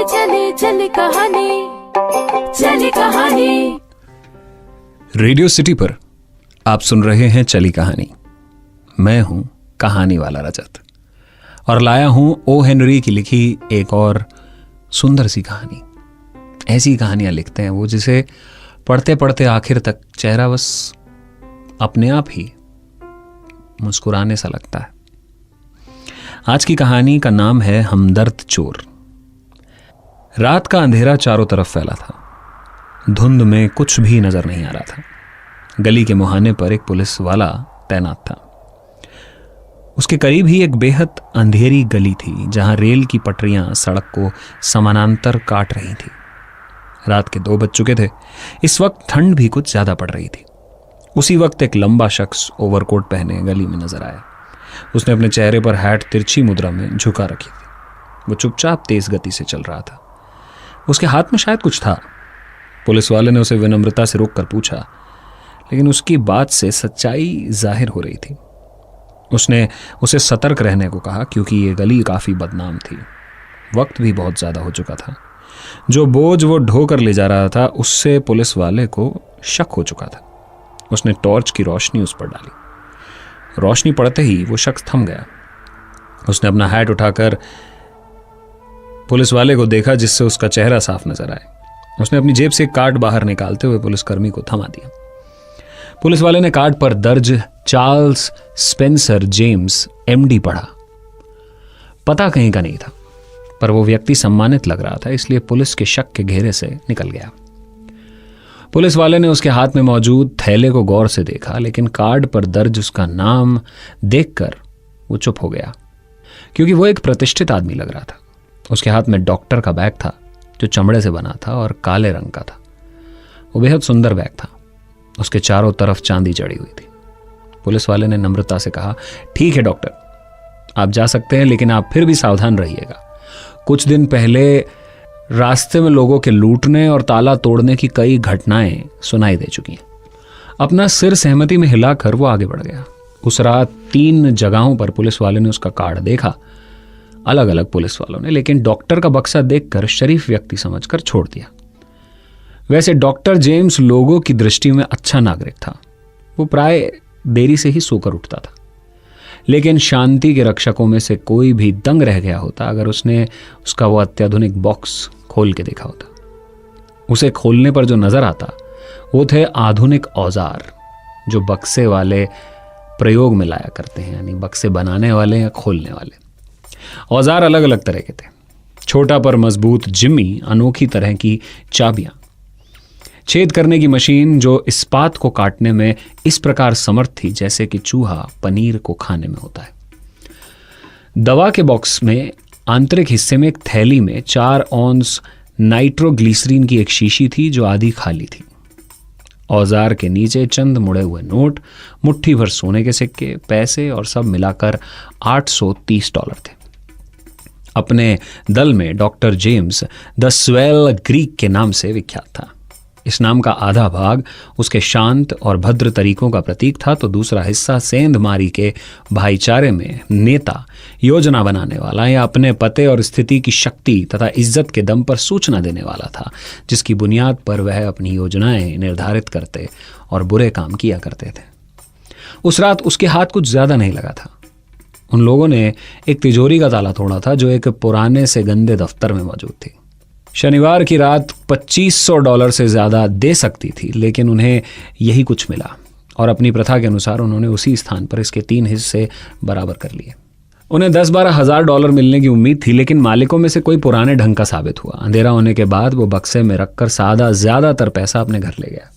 चले चले कहानी, चली कहानी। रेडियो सिटी पर आप सुन रहे हैं चली कहानी। मैं हूं कहानी वाला रजत और लाया हूं ओ हेनरी की लिखी एक और सुंदर सी कहानी। ऐसी कहानियां लिखते हैं वो जिसे पढ़ते पढ़ते आखिर तक चेहरा बस अपने आप ही मुस्कुराने सा लगता है। आज की कहानी का नाम है हमदर्द चोर। रात का अंधेरा चारों तरफ फैला था। धुंध में कुछ भी नजर नहीं आ रहा था। गली के मुहाने पर एक पुलिस वाला तैनात था। उसके करीब ही एक बेहद अंधेरी गली थी जहां रेल की पटरियां सड़क को समानांतर काट रही थी। रात के 2 बज चुके थे। इस वक्त ठंड भी कुछ ज्यादा पड़ रही थी। उसी वक्त एक लंबा शख्स ओवरकोट पहने गली में नजर आया। उसने अपने चेहरे पर हैट तिरछी मुद्रा में झुका रखी थी। वो चुपचाप तेज गति से चल रहा था। उसके हाथ में शायद कुछ था। पुलिस वाले ने उसे विनम्रता से रोककर पूछा, लेकिन उसकी बात से सच्चाई जाहिर हो रही थी। उसने उसे सतर्क रहने को कहा क्योंकि ये गली काफी बदनाम थी। वक्त भी बहुत ज्यादा हो चुका था। जो बोझ वो ढो कर ले जा रहा था उससे पुलिस वाले को शक हो चुका था। उसने टॉर्च की रोशनी उस पर डाली। रोशनी पड़ते ही वो शख्स थम गया। उसने अपना हैट उठाकर पुलिस वाले को देखा जिससे उसका चेहरा साफ नजर आए। उसने अपनी जेब से कार्ड बाहर निकालते हुए पुलिसकर्मी को थमा दिया। पुलिस वाले ने कार्ड पर दर्ज चार्ल्स स्पेंसर जेम्स एमडी पढ़ा। पता कहीं का नहीं था, पर वो व्यक्ति सम्मानित लग रहा था, इसलिए पुलिस के शक के घेरे से निकल गया। पुलिस वाले ने उसके हाथ में मौजूद थैले को गौर से देखा, लेकिन कार्ड पर दर्ज उसका नाम देखकर वो चुप हो गया, क्योंकि वो एक प्रतिष्ठित आदमी लग रहा था। उसके हाथ में डॉक्टर का बैग था जो चमड़े से बना था और काले रंग का था। वो बेहद सुंदर बैग था। उसके चारों तरफ चांदी जड़ी हुई थी। पुलिस वाले ने नम्रता से कहा, ठीक है डॉक्टर, आप जा सकते हैं, लेकिन आप फिर भी सावधान रहिएगा। कुछ दिन पहले रास्ते में लोगों के लूटने और ताला तोड़ने की कई घटनाएं सुनाई दे चुकी हैं। अपना सिर सहमति में हिलाकर वो आगे बढ़ गया। उस रात 3 जगहों पर पुलिस वाले ने उसका कार्ड देखा, अलग अलग पुलिस वालों ने, लेकिन डॉक्टर का बक्सा देखकर शरीफ व्यक्ति समझकर छोड़ दिया। वैसे डॉक्टर जेम्स लोगों की दृष्टि में अच्छा नागरिक था। वो प्राय देरी से ही सोकर उठता था, लेकिन शांति के रक्षकों में से कोई भी दंग रह गया होता अगर उसने उसका वो अत्याधुनिक बॉक्स खोल के देखा होता। उसे खोलने पर जो नजर आता वो थे आधुनिक औजार जो बक्से वाले प्रयोग में लाया करते हैं, यानी बक्से बनाने वाले या खोलने वाले। औजार अलग अलग तरह के थे। छोटा पर मजबूत जिम्मी, अनोखी तरह की चाबियां, छेद करने की मशीन जो इस्पात को काटने में इस प्रकार समर्थ थी जैसे कि चूहा पनीर को खाने में होता है। दवा के बॉक्स में आंतरिक हिस्से में एक थैली में 4 औंस नाइट्रोग्लिसरीन की एक शीशी थी जो आधी खाली थी। औजार के नीचे चंद मुड़े हुए नोट, मुट्ठी भर सोने के सिक्के, पैसे और सब मिलाकर $830 थे। अपने दल में doctor James the swell Greek के नाम से विख्यात था। इस नाम का आधा भाग उसके शांत और भद्र तरीकों का प्रतीक था, तो दूसरा हिस्सा सेंधमारी के भाईचारे में नेता, योजना बनाने वाला या अपने पते और स्थिति की शक्ति तथा इज्जत के दम पर सूचना देने वाला था, जिसकी बुनियाद पर वह अपनी योजनाएं निर्धारित करते और बुरे काम किया करते थे। उस रात उसके हाथ कुछ ज्यादा नहीं लगा था। उन लोगों ने एक तिजोरी का ताला तोड़ा था जो एक पुराने से गंदे दफ्तर में मौजूद थी। शनिवार की रात $2500 से ज्यादा दे सकती थी, लेकिन उन्हें यही कुछ मिला और अपनी प्रथा के अनुसार उन्होंने उसी स्थान पर इसके 3 हिस्से बराबर कर लिए। उन्हें $10-12 हज़ार मिलने की उम्मीद थी, लेकिन मालिकों में से कोई पुराने ढंग का साबित हुआ। अंधेरा होने के बाद वो बक्से में रखकर सादा ज्यादातर पैसा अपने घर ले गया।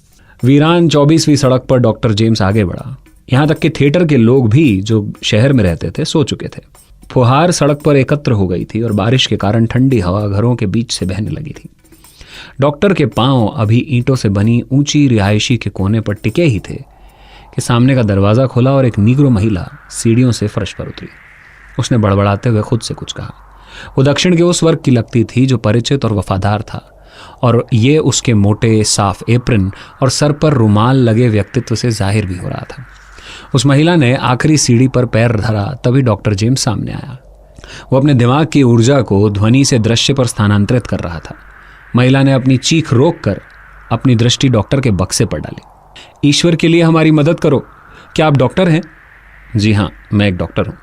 वीरान 24वीं सड़क पर डॉक्टर जेम्स आगे बढ़ा। यहां तक कि थिएटर के लोग भी जो शहर में रहते थे सो चुके थे। फुहार सड़क पर एकत्र हो गई थी और बारिश के कारण ठंडी हवा घरों के बीच से बहने लगी थी। डॉक्टर के पांव अभी ईंटों से बनी ऊंची रिहायशी के कोने पर टिके ही थे कि सामने का दरवाजा खुला और एक नीग्रो महिला सीढ़ियों से फर्श पर उतरी। उसने बड़बड़ाते हुए खुद से कुछ कहा। वो दक्षिण के उस वर्ग की लगती थी जो परिचित और वफादार था, और ये उसके मोटे साफ एप्रन और सर पर रुमाल लगे व्यक्तित्व से जाहिर भी हो रहा था। उस महिला ने आखिरी सीढ़ी पर पैर धरा तभी डॉक्टर जेम्स सामने आया। वो अपने दिमाग की ऊर्जा को ध्वनि से दृश्य पर स्थानांतरित कर रहा था। महिला ने अपनी चीख रोककर अपनी दृष्टि डॉक्टर के बक्से पर डाली। ईश्वर के लिए हमारी मदद करो, क्या आप डॉक्टर हैं? जी हाँ, मैं एक डॉक्टर हूँ।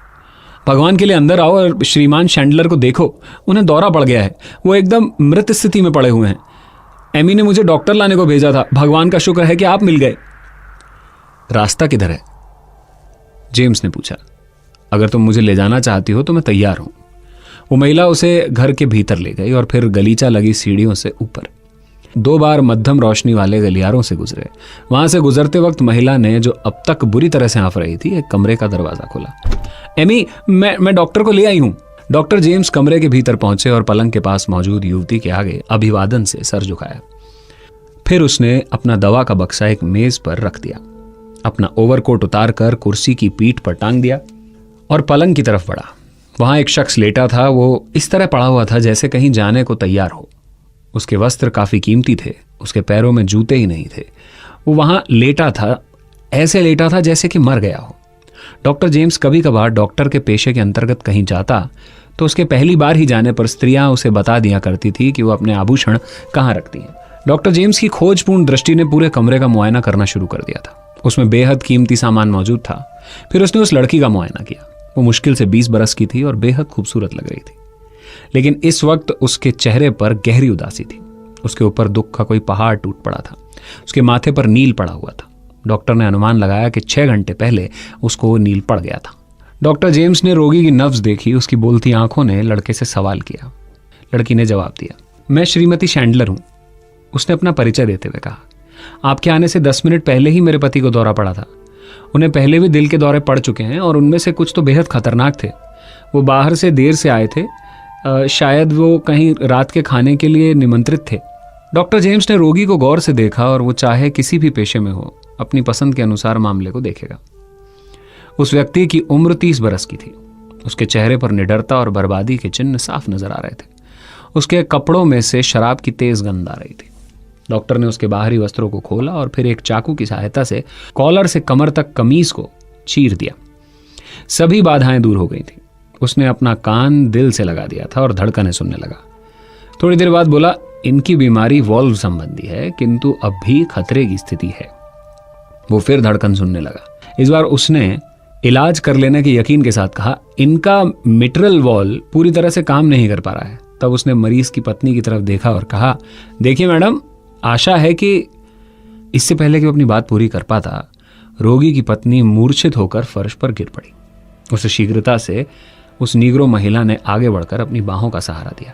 भगवान के लिए अंदर आओ और श्रीमान शैंडलर को देखो, उन्हें दौरा पड़ गया है, वो एकदम मृत स्थिति में पड़े हुए हैं। एमी ने मुझे डॉक्टर लाने को भेजा था, भगवान का शुक्र है कि आप मिल गए। रास्ता किधर है? जेम्स ने पूछा। अगर तुम मुझे ले जाना चाहती हो तो मैं तैयार हूं। वो महिला उसे घर के भीतर ले गई और फिर गलीचा लगी सीढ़ियों से ऊपर 2 बार मध्यम रोशनी वाले गलियारों से गुजरे। वहां से गुजरते वक्त महिला ने, जो अब तक बुरी तरह से हाँफ रही थी, एक कमरे का दरवाजा खोला। एमी, मैं डॉक्टर को ले आई हूं। डॉक्टर जेम्स कमरे के भीतर पहुंचे और पलंग के पास मौजूद युवती के आगे अभिवादन से सर झुकाया। फिर उसने अपना दवा का बक्सा एक मेज पर रख दिया, अपना ओवरकोट उतारकर कुर्सी की पीठ पर टांग दिया और पलंग की तरफ बढ़ा। वहां एक शख्स लेटा था। वो इस तरह पड़ा हुआ था जैसे कहीं जाने को तैयार हो। उसके वस्त्र काफी कीमती थे, उसके पैरों में जूते ही नहीं थे। वो वहां लेटा था, ऐसे लेटा था जैसे कि मर गया हो। डॉक्टर जेम्स कभी कभार डॉक्टर के पेशे के अंतर्गत कहीं जाता तो उसके पहली बार ही जाने पर स्त्रियां उसे बता दिया करती थी कि वो अपने आभूषण कहाँ रखती हैं। डॉक्टर जेम्स की खोजपूर्ण दृष्टि ने पूरे कमरे का मुआयना करना शुरू कर दिया था। उसमें बेहद कीमती सामान मौजूद था। फिर उसने उस लड़की का मुआयना किया। वो मुश्किल से 20 बरस की थी और बेहद खूबसूरत लग रही थी, लेकिन इस वक्त उसके चेहरे पर गहरी उदासी थी। उसके ऊपर दुख का कोई पहाड़ टूट पड़ा था। उसके माथे पर नील पड़ा हुआ था। डॉक्टर ने अनुमान लगाया कि 6 घंटे पहले उसको वो नील पड़ गया था। डॉक्टर जेम्स ने रोगी की नब्ज देखी। उसकी बोलती आंखों ने लड़के से सवाल किया। लड़की ने जवाब दिया, मैं श्रीमती शैंडलर हूं। उसने अपना परिचय देते हुए कहा, आपके आने से 10 मिनट पहले ही मेरे पति को दौरा पड़ा था। उन्हें पहले भी दिल के दौरे पड़ चुके हैं और उनमें से कुछ तो बेहद खतरनाक थे। वो बाहर से देर से आए थे, शायद वो कहीं रात के खाने के लिए निमंत्रित थे। डॉक्टर जेम्स ने रोगी को गौर से देखा और वो चाहे किसी भी पेशे में हो, अपनी पसंद के अनुसार मामले को देखेगा। उस व्यक्ति की उम्र 30 बरस की थी। उसके चेहरे पर निडरता और बर्बादी के चिन्ह साफ नजर आ रहे थे। उसके कपड़ों में से शराब की तेज गंध आ रही थी। डॉक्टर ने उसके बाहरी वस्त्रों को खोला और फिर एक चाकू की सहायता से कॉलर से कमर तक कमीज को चीर दिया। सभी बाधाएं दूर हो गई थी। उसने अपना कान दिल से लगा दिया था और धड़कनें सुनने लगा। थोड़ी देर बाद बोला, इनकी बीमारी वॉल्व संबंधी है, किंतु अब भी खतरे की स्थिति है। वो फिर धड़कन सुनने लगा। इस बार उसने इलाज कर लेने के यकीन के साथ कहा, इनका मिट्रल वॉल्व पूरी तरह से काम नहीं कर पा रहा है। तब उसने मरीज की पत्नी की तरफ देखा और कहा, देखिए मैडम, आशा है कि इससे पहले कि वो अपनी बात पूरी कर पाता, रोगी की पत्नी मूर्छित होकर फर्श पर गिर पड़ी। उसे शीघ्रता से उस नीग्रो महिला ने आगे बढ़कर अपनी बाहों का सहारा दिया।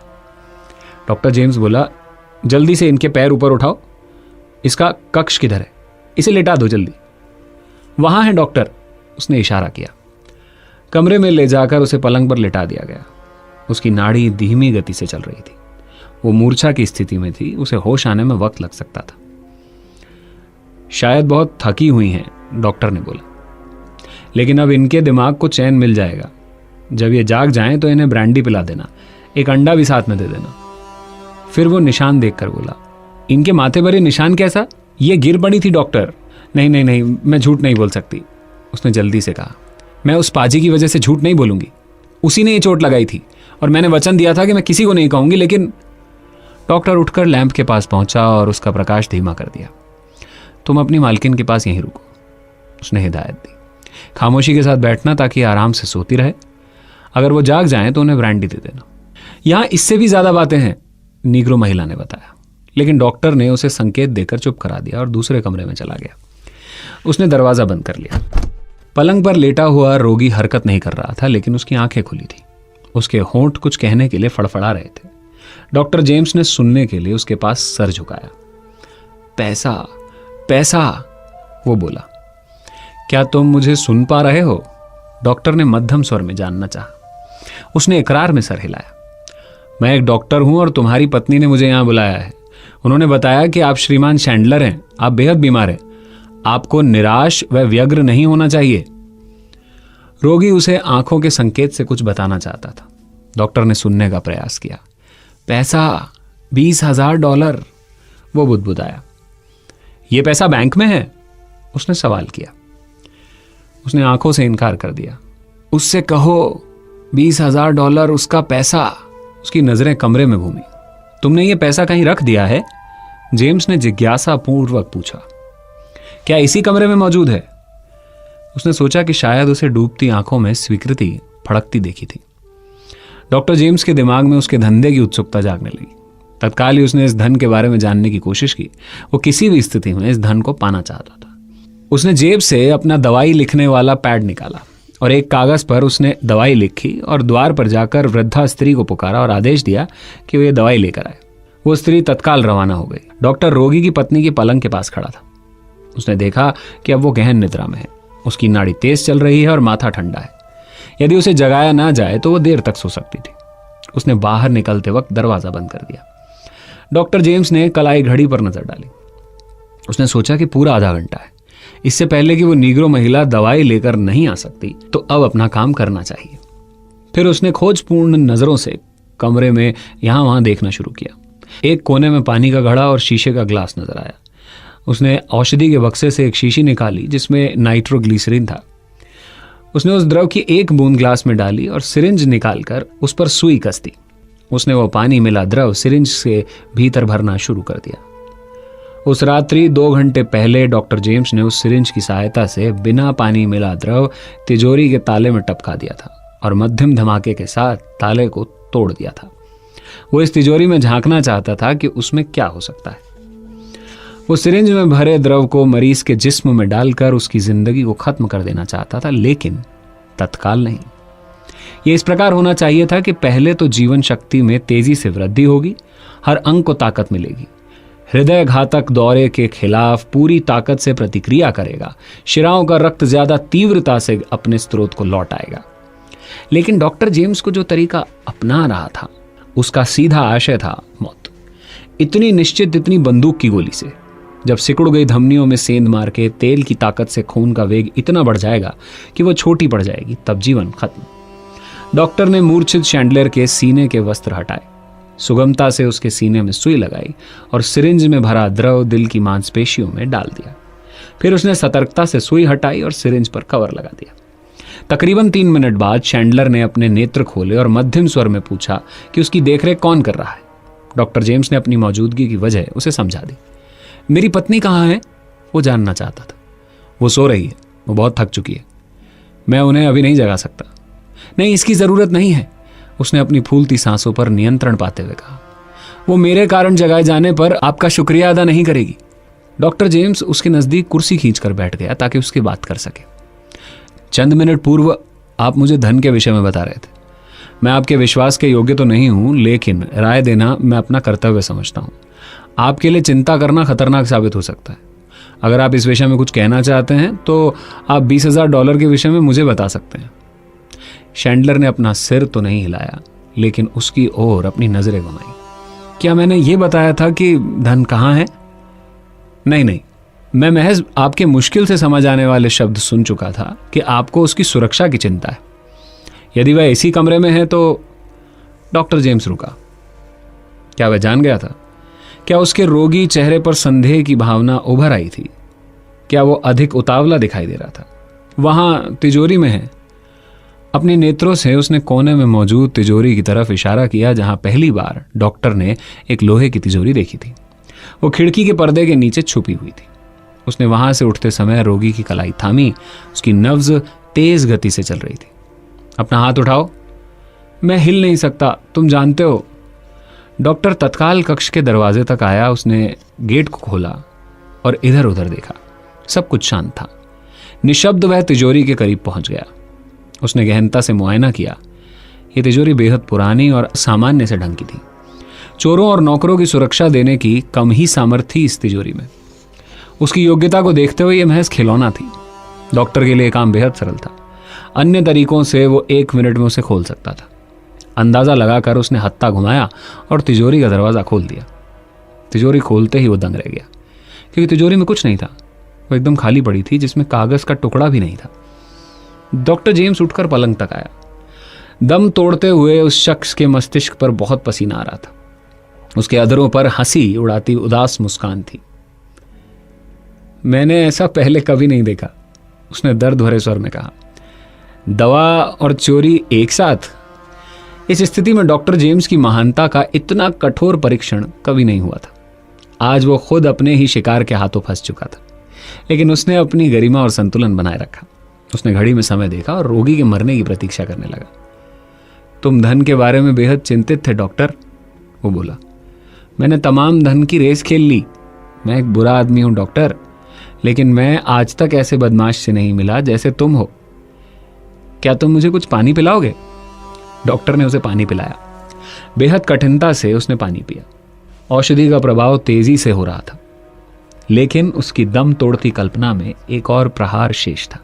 डॉक्टर जेम्स बोला, जल्दी से इनके पैर ऊपर उठाओ। इसका कक्ष किधर है? इसे लेटा दो जल्दी। वहां है डॉक्टर, उसने इशारा किया। कमरे में ले जाकर उसे पलंग पर लेटा दिया गया। उसकी नाड़ी धीमी गति से चल रही थी। वो मूर्छा की स्थिति में थी। उसे होश आने में वक्त लग सकता था। शायद बहुत थकी हुई हैं, डॉक्टर ने बोला, लेकिन अब इनके दिमाग को चैन मिल जाएगा। जब ये जाग जाएं तो इन्हें ब्रांडी पिला देना, एक अंडा भी साथ में दे देना। फिर वो निशान देखकर बोला, इनके माथे पर ये निशान कैसा? ये गिर पड़ी थी डॉक्टर। नहीं नहीं नहीं, मैं झूठ नहीं बोल सकती, उसने जल्दी से कहा। मैं उस पाजी की वजह से झूठ नहीं बोलूंगी। उसी ने ये चोट लगाई थी और मैंने वचन दिया था कि मैं किसी को नहीं कहूंगी। लेकिन डॉक्टर उठकर लैंप के पास पहुंचा और उसका प्रकाश धीमा कर दिया। तुम अपनी मालकिन के पास यहीं रुको, उसने हिदायत दी। खामोशी के साथ बैठना ताकि आराम से सोती रहे। अगर वो जाग जाए तो उन्हें ब्रांडी दे देना। यहां इससे भी ज्यादा बातें हैं, नीग्रो महिला ने बताया। लेकिन डॉक्टर ने उसे संकेत देकर चुप करा दिया और दूसरे कमरे में चला गया। उसने दरवाजा बंद कर लिया। पलंग पर लेटा हुआ रोगी हरकत नहीं कर रहा था, लेकिन उसकी आंखें खुली थी। उसके होंठ कुछ कहने के लिए फड़फड़ा रहे थे। डॉक्टर जेम्स ने सुनने के लिए उसके पास सर झुकाया। पैसा, पैसा, वो बोला। क्या तुम मुझे सुन पा रहे हो? डॉक्टर ने मध्यम स्वर में जानना चाहा। उसने इकरार में सर हिलाया। मैं एक डॉक्टर हूं और तुम्हारी पत्नी ने मुझे यहां बुलाया है। उन्होंने बताया कि आप श्रीमान शैंडलर हैं, आप बेहद बीमार हैं। आपको निराश व व्यग्र नहीं होना चाहिए। रोगी उसे आंखों के संकेत से कुछ बताना चाहता था। डॉक्टर ने सुनने का प्रयास किया। पैसा, $20,000, वो बुदबुदाया। ये पैसा बैंक में है? उसने सवाल किया। उसने आंखों से इनकार कर दिया। उससे कहो $20,000 उसका पैसा। उसकी नजरें कमरे में घूमी। तुमने ये पैसा कहीं रख दिया है? जेम्स ने जिज्ञासा पूर्वक पूछा। क्या इसी कमरे में मौजूद है? उसने सोचा कि शायद उसे डूबती आंखों में स्वीकृति फड़कती देखी थी। डॉक्टर जेम्स के दिमाग में उसके धंधे की उत्सुकता जागने लगी। तत्काल ही उसने इस धन के बारे में जानने की कोशिश की। वो किसी भी स्थिति में इस धन को पाना चाहता था। उसने जेब से अपना दवाई लिखने वाला पैड निकाला और एक कागज पर उसने दवाई लिखी और द्वार पर जाकर वृद्धा स्त्री को पुकारा और आदेश दिया कि वो ये दवाई लेकर आए। वो स्त्री तत्काल रवाना हो गई। डॉक्टर रोगी की पत्नी की पलंग के पास खड़ा था। उसने देखा कि अब वो गहन निद्रा में है। उसकी नाड़ी तेज चल रही है और माथा ठंडा है। यदि उसे जगाया ना जाए तो वो देर तक सो सकती थी। उसने बाहर निकलते वक्त दरवाजा बंद कर दिया। डॉक्टर जेम्स ने कलाई घड़ी पर नजर डाली। उसने सोचा कि पूरा आधा घंटा है। इससे पहले कि वो नीग्रो महिला दवाई लेकर नहीं आ सकती तो अब अपना काम करना चाहिए। फिर उसने खोजपूर्ण नजरों से कमरे में यहां वहां देखना शुरू किया। एक कोने में पानी का घड़ा और शीशे का ग्लास नजर आया। उसने औषधि के बक्से से एक शीशी निकाली जिसमें नाइट्रोग्लिसरीन था। उसने उस द्रव की एक बूंद ग्लास में डाली और सिरिंज निकालकर उस पर सुई कस दी। उसने वो पानी मिला द्रव सिरिंज से भीतर भरना शुरू कर दिया। उस रात्रि 2 घंटे पहले डॉक्टर जेम्स ने उस सिरिंज की सहायता से बिना पानी मिला द्रव तिजोरी के ताले में टपका दिया था और मध्यम धमाके के साथ ताले को तोड़ दिया था। वो इस तिजोरी में झांकना चाहता था कि उसमें क्या हो सकता है। वो सिरिंज में भरे द्रव को मरीज के जिस्म में डालकर उसकी जिंदगी को खत्म कर देना चाहता था, लेकिन तत्काल नहीं। यह इस प्रकार होना चाहिए था कि पहले तो जीवन शक्ति में तेजी से वृद्धि होगी, हर अंग को ताकत मिलेगी, हृदय घातक दौरे के खिलाफ पूरी ताकत से प्रतिक्रिया करेगा, शिराओं का रक्त ज्यादा तीव्रता से अपने स्रोत को लौट आएगा। लेकिन डॉक्टर जेम्स को जो तरीका अपना रहा था उसका सीधा आशय था मौत। इतनी निश्चित, इतनी बंदूक की गोली से। जब सिकुड़ गई धमनियों में सेंध मार के तेल की ताकत से खून का वेग इतना बढ़ जाएगा कि वो छोटी पड़ जाएगी, तब जीवन खत्म। डॉक्टर ने मूर्छित शैंडलर के सीने के वस्त्र हटाए, सुगमता से उसके सीने में सुई लगाई और सिरिंज में भरा द्रव दिल की मांसपेशियों में डाल दिया। फिर उसने सतर्कता से सुई हटाई और सिरिंज पर कवर लगा दिया। तकरीबन 3 मिनट बाद शैंडलर ने अपने नेत्र खोले और मध्यम स्वर में पूछा कि उसकी देखरेख कौन कर रहा है। डॉक्टर जेम्स ने अपनी मौजूदगी की वजह उसे समझा दी। मेरी पत्नी कहाँ है? वो जानना चाहता था। वो सो रही है, वो बहुत थक चुकी है। मैं उन्हें अभी नहीं जगा सकता। नहीं, इसकी जरूरत नहीं है, उसने अपनी फूलती सांसों पर नियंत्रण पाते हुए कहा। वो मेरे कारण जगाए जाने पर आपका शुक्रिया अदा नहीं करेगी। डॉक्टर जेम्स उसके नजदीक कुर्सी खींचकर बैठ गया ताकि उसकी बात कर सके। चंद मिनट पूर्व आप मुझे धन के विषय में बता रहे थे। मैं आपके विश्वास के योग्य तो नहीं हूं, लेकिन राय देना मैं अपना कर्तव्य समझता हूं। आपके लिए चिंता करना खतरनाक साबित हो सकता है। अगर आप इस विषय में कुछ कहना चाहते हैं तो आप $20,000 के विषय में मुझे बता सकते हैं। शैंडलर ने अपना सिर तो नहीं हिलाया, लेकिन उसकी ओर अपनी नजरें घुमाई। क्या मैंने ये बताया था कि धन कहाँ है? नहीं, मैं महज आपके मुश्किल से समझ आने वाले शब्द सुन चुका था कि आपको उसकी सुरक्षा की चिंता है। यदि वह इसी कमरे में है तो। डॉक्टर जेम्स रुका। क्या वह जान गया था? क्या उसके रोगी चेहरे पर संदेह की भावना उभर आई थी? क्या वो अधिक उतावला दिखाई दे रहा था? वहां तिजोरी में है। अपने नेत्रों से उसने कोने में मौजूद तिजोरी की तरफ इशारा किया जहां पहली बार डॉक्टर ने एक लोहे की तिजोरी देखी थी। वो खिड़की के पर्दे के नीचे छुपी हुई थी। उसने वहां से उठते समय रोगी की कलाई थामी। उसकी नब्ज तेज गति से चल रही थी। अपना हाथ उठाओ। मैं हिल नहीं सकता, तुम जानते हो। डॉक्टर तत्काल कक्ष के दरवाजे तक आया। उसने गेट को खोला और इधर उधर देखा। सब कुछ शांत था। निशब्द वह तिजोरी के करीब पहुंच गया। उसने गहनता से मुआयना किया। यह तिजोरी बेहद पुरानी और सामान्य से ढंग की थी। चोरों और नौकरों की सुरक्षा देने की कम ही सामर्थ्य थी इस तिजोरी में। उसकी योग्यता को देखते हुए यह महज खिलौना थी। डॉक्टर के लिए काम बेहद सरल था। अन्य तरीकों से वो 1 मिनट में उसे खोल सकता था। अंदाजा लगाकर उसने हत्था घुमाया और तिजोरी का दरवाजा खोल दिया। तिजोरी खोलते ही वो दंग रह गया, क्योंकि तिजोरी में कुछ नहीं था। वो एकदम खाली पड़ी थी, जिसमें कागज का टुकड़ा भी नहीं था। डॉक्टर जेम्स उठकर पलंग तक आया। दम तोड़ते हुए उस शख्स के मस्तिष्क पर बहुत पसीना आ रहा था। उसके अधरों पर हंसी उड़ाती उदास मुस्कान थी। मैंने ऐसा पहले कभी नहीं देखा, उसने दर्द भरे स्वर में कहा। दवा और चोरी एक साथ? इस स्थिति में डॉक्टर जेम्स की महानता का इतना कठोर परीक्षण कभी नहीं हुआ था। आज वो खुद अपने ही शिकार के हाथों फंस चुका था, लेकिन उसने अपनी गरिमा और संतुलन बनाए रखा। उसने घड़ी में समय देखा और रोगी के मरने की प्रतीक्षा करने लगा। तुम धन के बारे में बेहद चिंतित थे डॉक्टर, वो बोला। मैंने तमाम धन की रेस खेल ली। मैं एक बुरा आदमी हूं डॉक्टर, लेकिन मैं आज तक ऐसे बदमाश से नहीं मिला जैसे तुम हो। क्या तुम मुझे कुछ पानी पिलाओगे? डॉक्टर ने उसे पानी पिलाया। बेहद कठिनता से उसने पानी पिया। औषधि का प्रभाव तेजी से हो रहा था, लेकिन उसकी दम तोड़ती कल्पना में एक और प्रहार शेष था।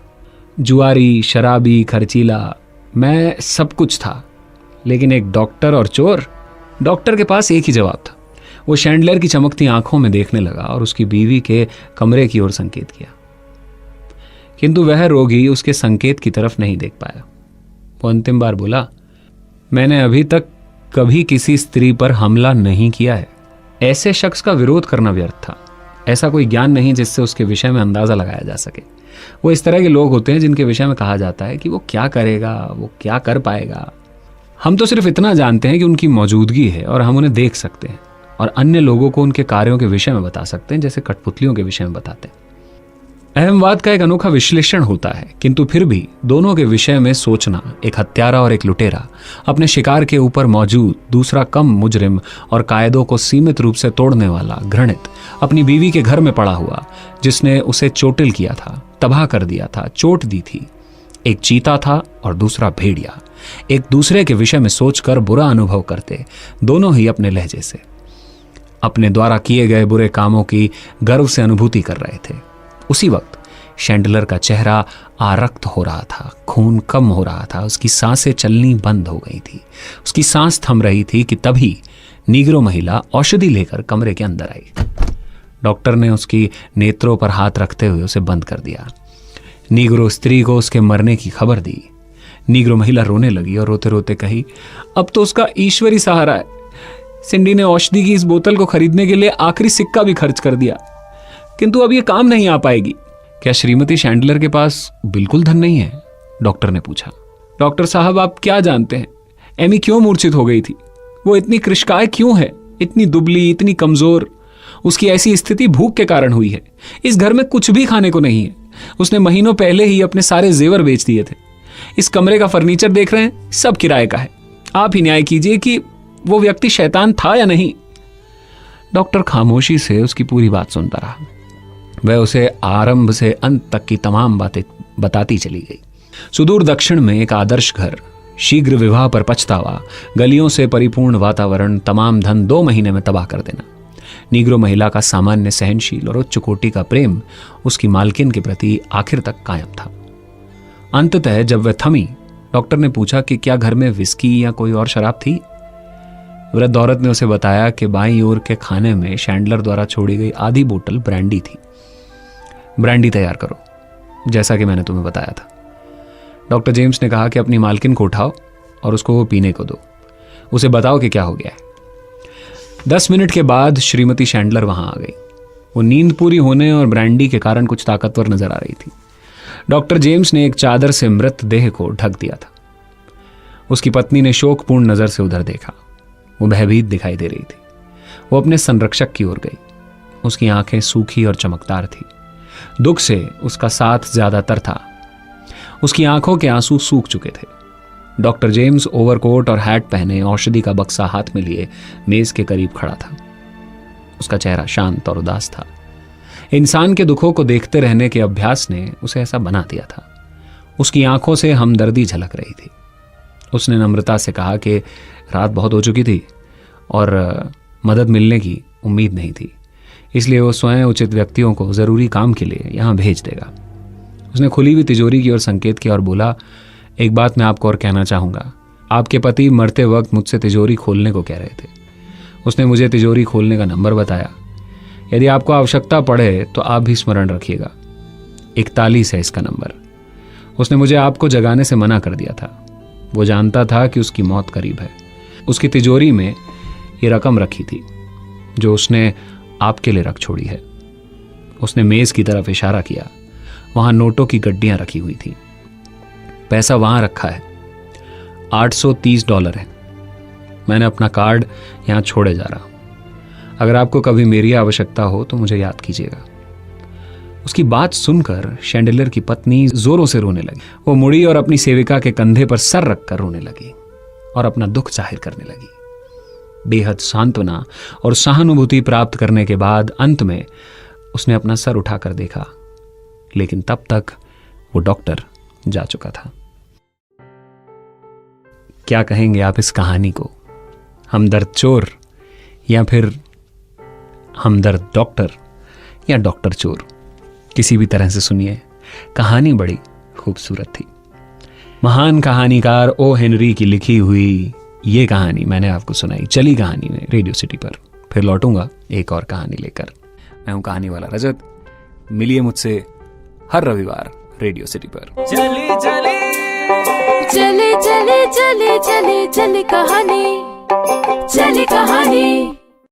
जुआरी, शराबी, खर्चीला, मैं सब कुछ था, लेकिन एक डॉक्टर और चोर। डॉक्टर के पास एक ही जवाब था। वो शैंडलर की चमकती आंखों में देखने लगा और उसकी बीवी के कमरे की ओर संकेत किया, किंतु वह रोगी उसके संकेत की तरफ नहीं देख पाया। वो अंतिम बार बोला, मैंने अभी तक कभी किसी स्त्री पर हमला नहीं किया है। ऐसे शख्स का विरोध करना व्यर्थ था। ऐसा कोई ज्ञान नहीं जिससे उसके विषय में अंदाजा लगाया जा सके। वो इस तरह के लोग होते हैं जिनके विषय में कहा जाता है कि वो क्या करेगा, वो क्या कर पाएगा। हम तो सिर्फ इतना जानते हैं कि उनकी मौजूदगी है और हम उन्हें देख सकते हैं और अन्य लोगों को उनके कार्यों के विषय में बता सकते हैं, जैसे कठपुतलियों के विषय में बताते हैं। अहमवाद का एक अनोखा विश्लेषण होता है, किंतु फिर भी दोनों के विषय में सोचना, एक हत्यारा और एक लुटेरा, अपने शिकार के ऊपर मौजूद, दूसरा कम मुजरिम और कायदों को सीमित रूप से तोड़ने वाला, घृणित, अपनी बीवी के घर में पड़ा हुआ, जिसने उसे चोटिल किया था, तबाह कर दिया था, चोट दी थी। एक चीता था और दूसरा भेड़िया। एक दूसरे के विषय में सोचकर बुरा अनुभव करते, दोनों ही अपने लहजे से अपने द्वारा किए गए बुरे कामों की गर्व से अनुभूति कर रहे थे। उसी वक्त शैंडलर का चेहरा आरक्त हो रहा था, खून कम हो रहा था, उसकी सांसें चलनी बंद हो गई थी, उसकी सांस थम रही थी कि तभी नीग्रो महिला औषधि लेकर कमरे के अंदर आई। डॉक्टर ने उसकी नेत्रों पर हाथ रखते हुए उसे बंद कर दिया। नीग्रो स्त्री को उसके मरने की खबर दी। नीग्रो महिला रोने लगी और रोते रोते कही, अब तो उसका ईश्वरी सहारा है। सिंडी ने औषधि की इस बोतल को खरीदने के लिए आखिरी सिक्का भी खर्च कर दिया, किंतु अब ये काम नहीं आ पाएगी। क्या श्रीमती शैंडलर के पास बिल्कुल धन नहीं है? डॉक्टर ने पूछा। डॉक्टर साहब, आप क्या जानते हैं एमी क्यों मूर्छित हो गई थी? वो इतनी कृशकाय क्यों है, इतनी दुबली, इतनी कमजोर? उसकी ऐसी स्थिति भूख के कारण हुई है। इस घर में कुछ भी खाने को नहीं है। उसने महीनों पहले ही अपने सारे जेवर बेच दिए थे। इस कमरे का फर्नीचर देख रहे हैं, सब किराए का है। आप ही न्याय कीजिए कि वो व्यक्ति शैतान था या नहीं। डॉक्टर खामोशी से उसकी पूरी बात सुनता रहा। वह उसे आरंभ से अंत तक की तमाम बातें बताती चली गई। सुदूर दक्षिण में एक आदर्श घर, शीघ्र विवाह पर पछतावा, गलियों से परिपूर्ण वातावरण, तमाम धन 2 महीने में तबाह कर देना। नीग्रो महिला का सामान्य सहनशील और उच्च कोटि का प्रेम उसकी मालकिन के प्रति आखिर तक कायम था। अंततः जब वह थमी, डॉक्टर ने पूछा कि क्या घर में विस्की या कोई और शराब थी? वृद्ध औरत ने उसे बताया कि बाईं ओर के खाने में शैंडलर द्वारा छोड़ी गई आधी बोतल ब्रांडी थी। ब्रांडी तैयार करो, जैसा कि मैंने तुम्हें बताया था। डॉक्टर जेम्स ने कहा कि अपनी मालकिन को उठाओ और उसको वो पीने को दो। उसे बताओ कि क्या हो गया है। 10 मिनट के बाद श्रीमती शैंडलर वहां आ गई। वो नींद पूरी होने और ब्रांडी के कारण कुछ ताकतवर नजर आ रही थी। डॉक्टर जेम्स ने एक चादर से मृत देह को ढक दिया था। उसकी पत्नी ने शोकपूर्ण नजर से उधर देखा। वो भयभीत दिखाई दे रही थी। वो अपने संरक्षक की ओर गई। उसकी आंखें सूखी और चमकदार थी। दुख से उसका साथ ज्यादातर था। उसकी आंखों के आंसू सूख चुके थे। डॉक्टर जेम्स ओवरकोट और हैट पहने, औषधि का बक्सा हाथ में लिए मेज के करीब खड़ा था। उसका चेहरा शांत और उदास था। इंसान के दुखों को देखते रहने के अभ्यास ने उसे ऐसा बना दिया था। उसकी आंखों से हमदर्दी झलक रही थी। उसने नम्रता से कहा कि रात बहुत हो चुकी थी और मदद मिलने की उम्मीद नहीं थी, इसलिए वो स्वयं उचित व्यक्तियों को जरूरी काम के लिए यहां भेज देगा। उसने खुली हुई तिजोरी की ओर संकेत किया और बोला, एक बात मैं आपको और कहना चाहूंगा। आपके पति मरते वक्त मुझसे तिजोरी खोलने को कह रहे थे। उसने मुझे तिजोरी खोलने का नंबर बताया। यदि आपको आवश्यकता पड़े तो आप भी स्मरण रखिएगा, 41 है इसका नंबर। उसने मुझे आपको जगाने से मना कर दिया था। वो जानता था कि उसकी मौत करीब है। उसकी तिजोरी में ये रकम रखी थी जो उसने आपके लिए रख छोड़ी है। उसने मेज की तरफ इशारा किया। वहां नोटों की गड्डियां रखी हुई थी। पैसा वहां रखा है, $830 है। मैंने अपना कार्ड यहाँ छोड़े जा रहा हूं। अगर आपको कभी मेरी आवश्यकता हो तो मुझे याद कीजिएगा। उसकी बात सुनकर शैंडिलर की पत्नी जोरों से रोने लगी। वो मुड़ी और अपनी सेविका के कंधे पर सर रखकर रोने लगी और अपना दुख जाहिर करने लगी। बेहद सांत्वना और सहानुभूति प्राप्त करने के बाद अंत में उसने अपना सर उठाकर देखा, लेकिन तब तक वो डॉक्टर जा चुका था। क्या कहेंगे आप इस कहानी को? हमदर्द चोर या फिर हमदर्द डॉक्टर या डॉक्टर चोर? किसी भी तरह से सुनिए, कहानी बड़ी खूबसूरत थी। महान कहानीकार ओ हेनरी की लिखी हुई ये कहानी मैंने आपको सुनाई चली कहानी में रेडियो सिटी पर। फिर लौटूंगा एक और कहानी लेकर। मैं हूं कहानी वाला रजत। मिलिए मुझसे हर रविवार रेडियो सिटी पर। चले चले चले चले चले कहानी, चले कहानी।